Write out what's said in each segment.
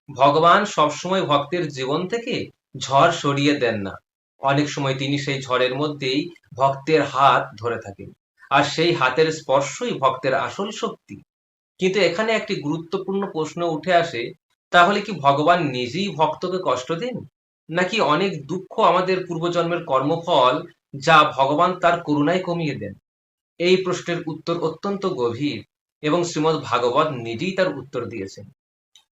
ভগবান সবসময় ভক্তের জীবন থেকে ঝড় সরিয়ে দেন না। অনেক সময় তিনি সেই ঝড়ের মধ্যেই ভক্তের হাত ধরে থাকেন, আর সেই হাতের স্পর্শই ভক্তের আসল শক্তি। কিন্তু এখানে একটি গুরুত্বপূর্ণ প্রশ্ন উঠে আসে, তাহলে কি ভগবান নিজেই ভক্তকে কষ্ট দেন, নাকি অনেক দুঃখ আমাদের পূর্বজন্মের কর্মফল, যা ভগবান তার করুণায় কমিয়ে দেন? এই প্রশ্নের উত্তর অত্যন্ত গভীর, এবং শ্রীমদ্ ভাগবত নিজেই তার উত্তর দিয়েছেন।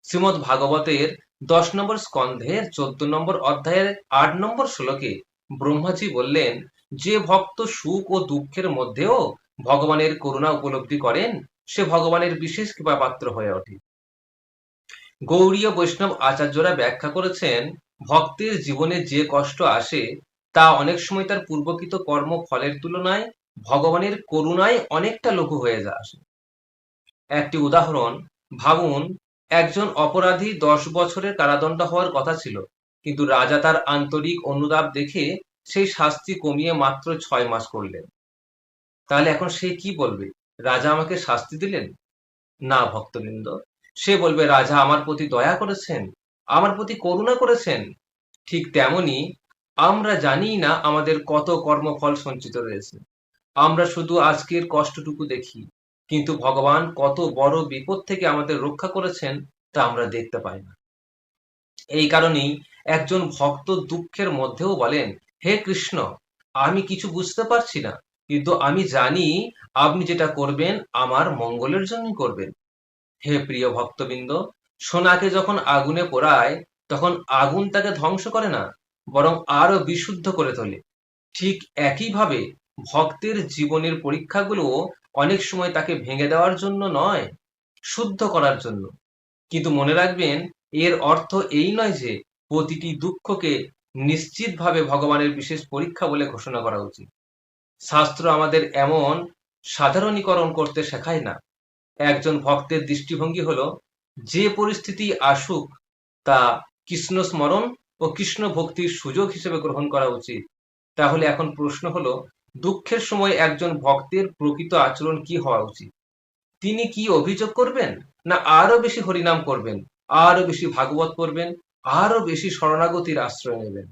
শ্রীমদ্ ভাগবতের 10 নম্বর স্কন্ধের 14 নম্বর অধ্যায়ের 8 নম্বর শ্লোকে ব্রহ্মাজি বললেন, যে ভক্ত সুখ ও দুঃখের মধ্যেও ভগবানের করুণা উপলব্ধি করেন, সে ভগবানের বিশেষ কৃপাপাত্র হয়ে ওঠে। গৌড়ীয় বৈষ্ণব আচার্যরা ব্যাখ্যা করেছেন, ভক্তের জীবনে যে কষ্ট আসে তা অনেক সময় তার পূর্বকৃত কর্ম ফলের তুলনায় ভগবানের করুণায় অনেকটা লঘু হয়ে আসে। একটি উদাহরণ ভাবুন, একজন অপরাধী 10 বছরের কারাদণ্ড হওয়ার কথা ছিল, কিন্তু রাজা তার আন্তরিক অনুতাপ দেখে সেই শাস্তি কমিয়ে মাত্র 6 মাস করলেন। তাহলে এখন সে কি বলবে? রাজা আমাকে শাস্তি দিলেন? না ভক্তবৃন্দ, সে বলবে রাজা আমার প্রতি দয়া করেছেন, আমার প্রতি করুণা করেছেন। ঠিক তেমনি আমরা জানি না আমাদের কত কর্মফল সঞ্চিত রয়েছে। আমরা শুধু আজকের কষ্টটুকু দেখি, কিন্তু ভগবান কত বড় বিপদ থেকে আমাদের রক্ষা করেছেন তা আমরা দেখতে পাই না। এই কারণেই একজন ভক্ত দুঃখের মধ্যেও বলেন, হে কৃষ্ণ, আমি কিছু বুঝতে পারছি না, কিন্তু আমি জানি আপনি যেটা করবেন আমার মঙ্গলের জন্যই করবেন। হে প্রিয় ভক্তবৃন্দ, সোনাকে যখন আগুনে পোড়ায়, তখন আগুন তাকে ধ্বংস করে না, বরং আরো বিশুদ্ধ করে তোলে। ঠিক একইভাবে ভক্তের জীবনের পরীক্ষাগুলো অনেক সময় তাকে ভেঙে দেওয়ার জন্য নয়, শুদ্ধ করার জন্য। কিন্তু মনে রাখবেন, এর অর্থ এই নয় যে প্রতিটি দুঃখকে নিশ্চিতভাবে ভগবানের বিশেষ পরীক্ষা বলে ঘোষণা করা উচিত। শাস্ত্র আমাদের এমন সাধারণীকরণ করতে শেখায় না। একজন ভক্তের দৃষ্টিভঙ্গি হলো, যে পরিস্থিতি আসুক তা কৃষ্ণ স্মরণ ও কৃষ্ণ ভক্তির সুযোগ হিসেবে গ্রহণ করা উচিত। তাহলে এখন প্রশ্ন হলো, দুঃখের সময় একজন ভক্তের প্রকৃত আচরণ কি হওয়া উচিত? তিনি কি অভিযোগ করবেন, না আরো বেশি হরিনাম করবেন, আরো বেশি ভাগবত পড়বেন, আরো বেশি শরণাগতির আশ্রয় নেবেন?